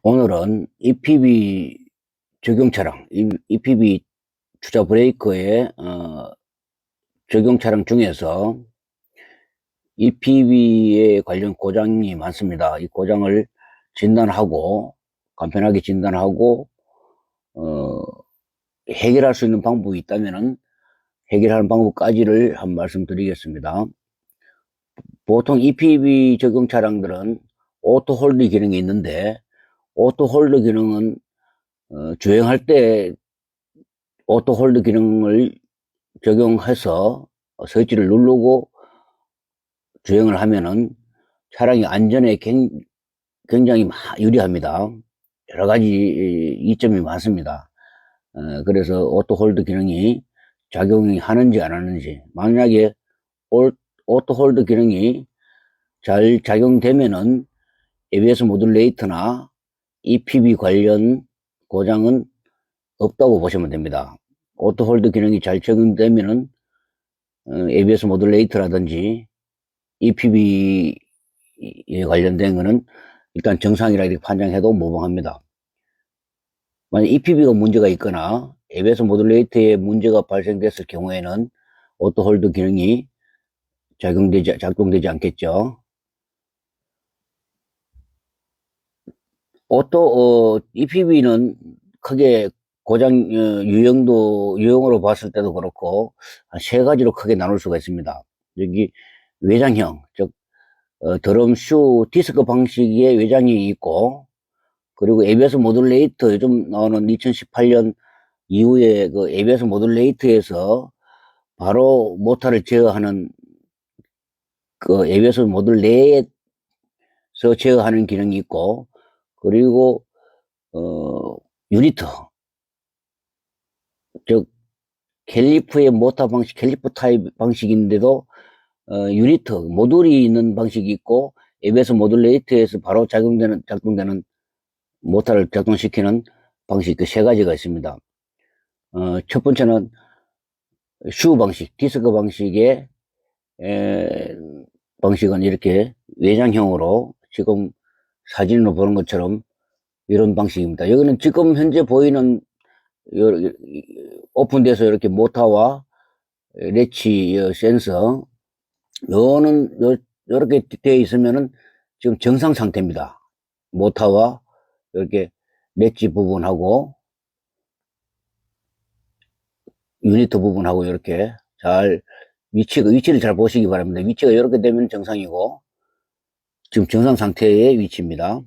오늘은 EPB 적용 차량, EPB 주자 브레이커의 적용 차량 중에서 EPB에 관련 고장이 많습니다. 이 고장을 진단하고 간편하게 진단하고 해결할 수 있는 방법이 있다면은 해결하는 방법까지를 한 말씀 드리겠습니다. 보통 EPB 적용 차량들은 오토 홀드 기능이 있는데, 오토 홀드 기능은 주행할 때 오토 홀드 기능을 적용해서 스위치를 누르고 주행을 하면은 차량이 안전에 굉장히 유리합니다. 여러 가지 이점이 많습니다. 그래서 오토 홀드 기능이 작용이 하는지 안 하는지, 만약에 오토 홀드 기능이 잘 작용되면은 ABS 모듈레이터나 EPB 관련 고장은 없다고 보시면 됩니다. 오토 홀드 기능이 잘 적용되면은 ABS 모듈레이터라든지 EPB에 관련된 거는 일단 정상이라 이렇게 판정해도 무방합니다. 만약 EPB가 문제가 있거나 ABS 모듈레이터에 문제가 발생됐을 경우에는 오토 홀드 기능이 작동되지 않겠죠. EPB는 크게 고장 유형으로 봤을 때도 그렇고 한 세 가지로 크게 나눌 수가 있습니다. 여기 외장형, 즉 드럼 슈 디스크 방식의 외장이 있고, 그리고 ABS 모듈레이터, 요즘 나오는 2018년 이후에 그 ABS 모듈레이터에서 바로 모터를 제어하는 그 ABS 모듈 내에서 제어하는 기능이 있고, 그리고 유니터, 즉 캘리프의 모터 방식, 캘리프 타입 방식인데도 유니터 모듈이 있는 방식이 있고, ABS 모듈레이터에서 바로 작동되는 모터를 작동시키는 방식, 그 세 가지가 있습니다. 첫 번째는 슈 방식, 디스크 방식의 방식은 이렇게 외장형으로 지금 사진으로 보는 것처럼 이런 방식입니다. 여기는 지금 현재 보이는 오픈돼서 이렇게 모터와 레치 센서, 요는 이렇게 되어 있으면은 지금 정상 상태입니다. 모터와 이렇게 렛지 부분하고 유니트 부분하고 이렇게 잘 위치를 잘 보시기 바랍니다. 위치가 이렇게 되면 정상이고, 지금 정상 상태의 위치입니다.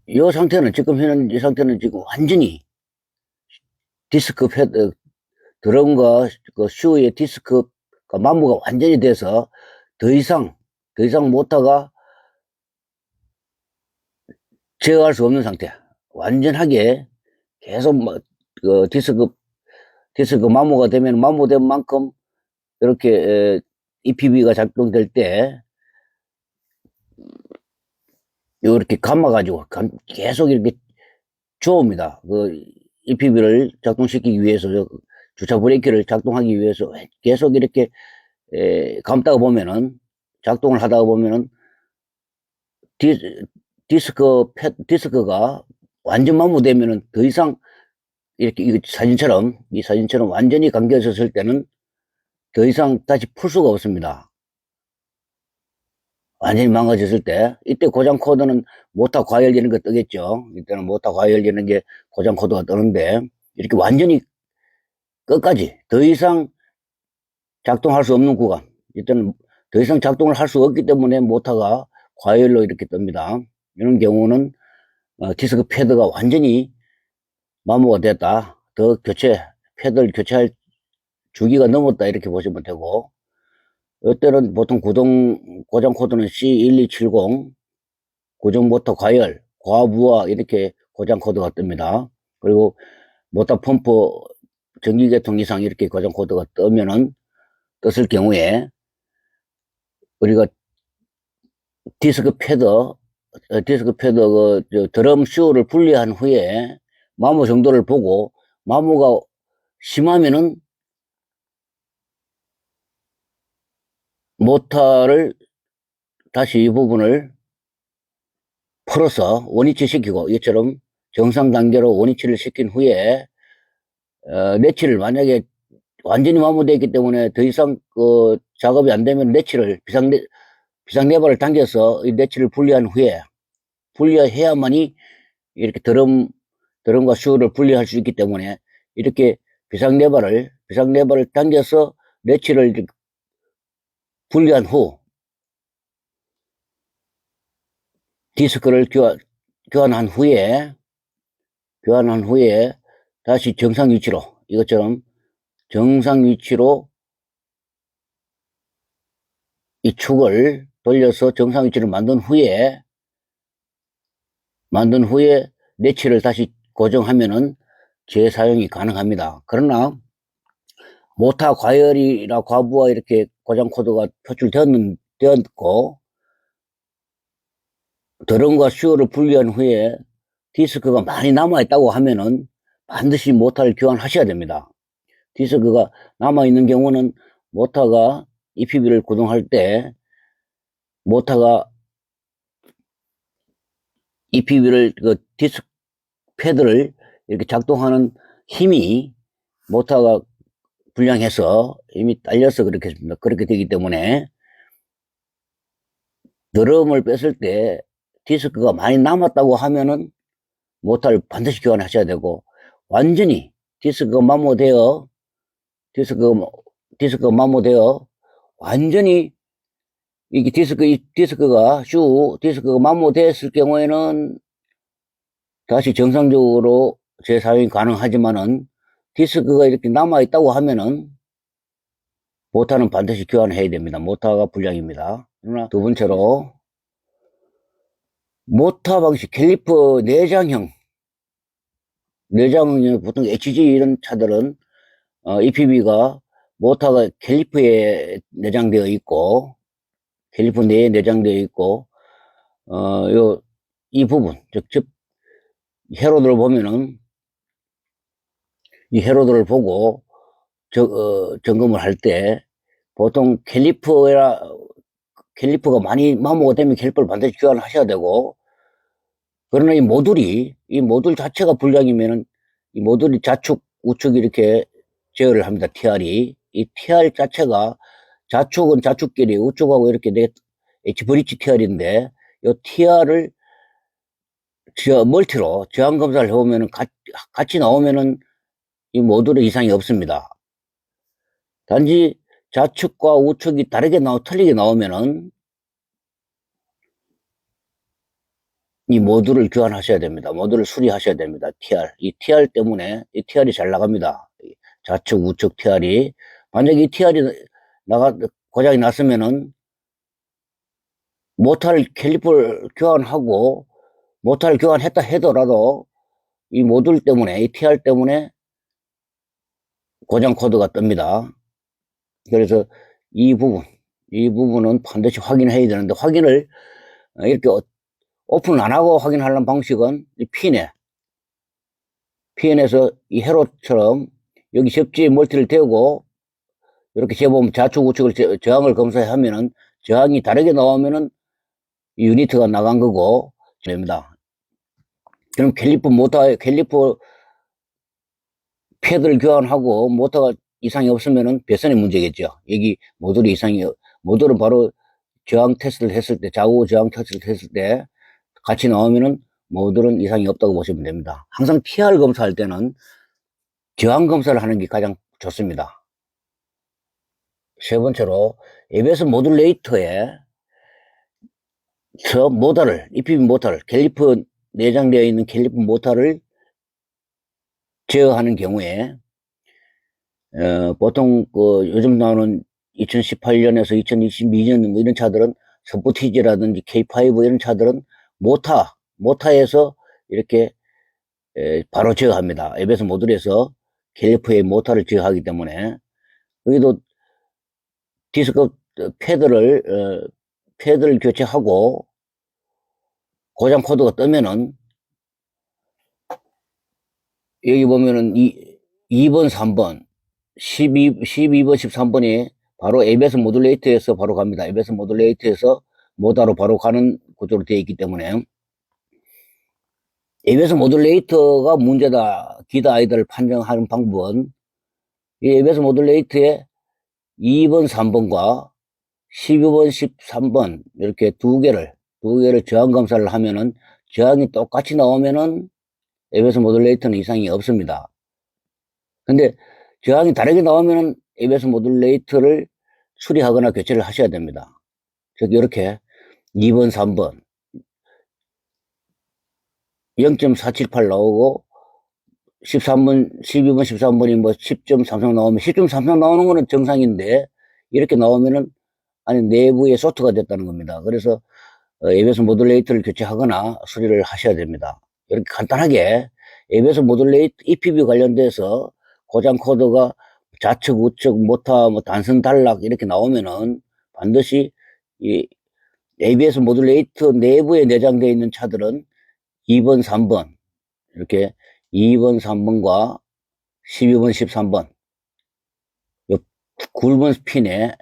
이 상태는 이 상태는 지금 완전히 디스크 패드, 드럼과 그 슈의 디스크가 마모가 완전히 돼서 더 이상 모터가 제어할 수 없는 상태. 완전하게 계속 그 디스크 마모가 되면 마모된 만큼 이렇게 EPB가 작동될 때 이렇게 감아가지고 계속 이렇게 주옵니다. 그 EPB를 작동시키기 위해서, 주차 브레이크를 작동하기 위해서 계속 이렇게 감다가 보면은, 작동을 하다가 보면은 디스크가 완전 마모되면은 더 이상 이렇게 이 사진처럼 완전히 감겨졌을 때는 더 이상 다시 풀 수가 없습니다. 완전히 망가졌을 때, 이때 고장 코드는 모터 과열되는 거 뜨겠죠. 이때는 모터 과열되는 게 고장 코드가 뜨는데, 이렇게 완전히 끝까지 더 이상 작동할 수 없는 구간, 이때는 더 이상 작동을 할 수 없기 때문에 모터가 과열로 이렇게 뜹니다. 이런 경우는 디스크 패드가 완전히 마모가 됐다, 패드를 교체할 주기가 넘었다, 이렇게 보시면 되고, 이때는 보통 고장 코드는 C1270, 고정 모터 과열, 과부하, 이렇게 고장 코드가 뜹니다. 그리고 모터 펌프 전기 계통 이상 이렇게 고장 코드가 떴을 경우에 우리가 디스크 패드 드럼 슈를 분리한 후에 마모 정도를 보고, 마모가 심하면은 모터를 다시 이 부분을 풀어서 원위치 시키고, 이처럼 정상 단계로 원위치를 시킨 후에, 내치를 만약에 완전히 마모되어 있기 때문에 더 이상 그 작업이 안 되면 내치를, 비상레버를 당겨서 이 내치를 분리한 후에, 분리해야만이 이렇게 드럼과 슈를 분리할 수 있기 때문에, 이렇게 비상레버를 당겨서 내치를 분리한 후, 디스크를 교환한 후에 다시 정상 위치로, 이것처럼 정상 위치로 이 축을 돌려서 정상 위치를 만든 후에 내치를 다시 고정하면은 재사용이 가능합니다. 그러나 모타 과열이나 과부하 이렇게 고장 코드가 표출되었고, 드럼과 슈어를 분리한 후에 디스크가 많이 남아있다고 하면은 반드시 모타를 교환하셔야 됩니다. 디스크가 남아있는 경우는 모타가 EPB를 구동할 때 모타가 EPB를 디스크 패드를 이렇게 작동하는 힘이 모타가 불량해서 힘이 딸려서 그렇게 되기 때문에 드럼을 뺐을 때 디스크가 많이 남았다고 하면은 모타를 반드시 교환하셔야 되고, 완전히 디스크가 마모되어 완전히 이게 디스크가 마모됐을 경우에는 다시 정상적으로 재사용이 가능하지만은, 디스크가 이렇게 남아있다고 하면은 모타는 반드시 교환해야 됩니다. 모타가 불량입니다. 그러나 두 번째로, 모타 방식 캘리퍼 내장형 보통 HG 이런 차들은 EPB가 모타가 캘리퍼에 내장되어 있고, 캘리퍼 내에 내장되어 있고, 이 부분, 즉 회로들을 보면은, 이 회로들을 보고 점검을 할 때 보통 캘리퍼가 많이 마모가 되면 캘리퍼를 반드시 교환을 하셔야 되고, 그러나 이 모듈 자체가 불량이면은 이 모듈이 좌측 우측 이렇게 제어를 합니다. TR이. 이 TR 자체가, 좌측은 좌측끼리 우측하고 이렇게 H브릿지 TR인데, 이 TR을 멀티로 저항 검사를 해보면은 같이 나오면은 이 모듈에 이상이 없습니다. 단지 좌측과 우측이 틀리게 나오면은 이 모듈을 교환하셔야 됩니다. 모듈을 수리하셔야 됩니다. 이 TR이 잘 나갑니다. 좌측, 우측 TR이. 만약에 이 TR이 고장이 났으면은, 캘리퍼를 교환했다 하더라도, 이 모듈 때문에, 이 TR 때문에 고장 코드가 뜹니다. 그래서 이 부분은 반드시 확인해야 되는데, 확인을 이렇게 오픈을 안 하고 확인하는 방식은 이 핀에서 이 회로처럼 여기 접지에 멀티를 대고 이렇게 재보면 좌측 우측을 저항을 검사하면은, 저항이 다르게 나오면은 이 유니트가 나간 거고 됩니다. 그럼 캘리퍼 패드를 교환하고 모터가 이상이 없으면은 배선의 문제겠죠. 여기 모듈은 바로 저항 테스트를 했을 때, 좌우 저항 테스트를 했을 때 같이 나오면은 모듈은 이상이 없다고 보시면 됩니다. 항상 TR 검사할 때는 저항 검사를 하는 게 가장 좋습니다. 세 번째로, ABS 모듈레이터에 EPB 모터를, 캘리퍼 내장되어 있는 캘리퍼 모터를 제어하는 경우에, 보통 요즘 나오는 2018년에서 2022년 뭐 이런 차들은 서포티지라든지 K5 이런 차들은 모타에서 이렇게 바로 제어합니다. ABS 모듈에서 캘리퍼의 모터를 제어하기 때문에, 여기도 디스크 패드를 교체하고 고장 코드가 뜨면은, 여기 보면은 2번, 3번, 12번, 13번이 바로 ABS 모듈레이터에서 바로 갑니다. ABS 모듈레이터에서 모터로 바로 가는 구조로 되어 있기 때문에, ABS 모듈레이터가 문제다. 기다 아이들을 판정하는 방법은 이 ABS 모듈레이터의 2번, 3번과 12번, 13번 이렇게 두 개를 저항 검사를 하면은 저항이 똑같이 나오면은 ABS 모듈레이터는 이상이 없습니다. 근데 저항이 다르게 나오면은 ABS 모듈레이터를 수리하거나 교체를 하셔야 됩니다. 즉 이렇게 2번, 3번 0.478 나오고 13번, 12번, 13번이 뭐 10.33 나오면 10.33 나오는 거는 정상인데 이렇게 나오면은 아니 내부에 소트가 됐다는 겁니다. 그래서 ABS 모듈레이터를 교체하거나 수리를 하셔야 됩니다. 이렇게 간단하게 ABS 모듈레이터 EPB 관련돼서 고장 코드가 좌측, 우측, 모타, 뭐 단선 단락 이렇게 나오면은 반드시 이 ABS 모듈레이터 내부에 내장되어 있는 차들은 2번, 3번 이렇게 2번, 3번과 12번, 13번 요 굵은 핀에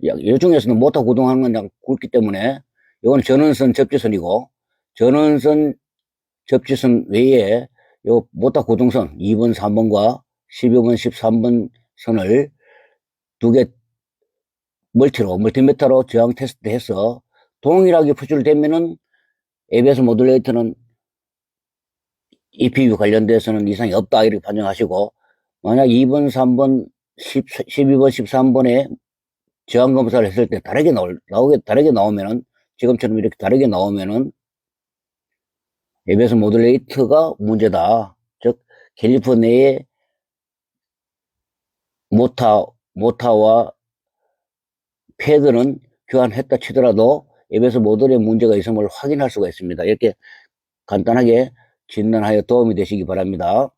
요 중에서는 모터 구동하는 건 약 굵기 때문에 이건 전원선 접지선이고 전원선 접지선 외에 요 모터 구동선 2번, 3번과 12번, 13번 선을 두 개 멀티미터로 저항 테스트 해서 동일하게 표출되면은 ABS 모듈레이터는 EPU 관련돼서는 이상이 없다 이렇게 판정하시고 만약 2번, 3번, 12번, 13번에 저항 검사를 했을 때 다르게 나오면은 지금처럼 이렇게 다르게 나오면은 ABS 모듈레이터가 문제다. 즉 캘리퍼 내에 모타와 패드는 교환했다 치더라도 ABS 모듈에 문제가 있음을 확인할 수가 있습니다. 이렇게 간단하게 진단하여 도움이 되시기 바랍니다.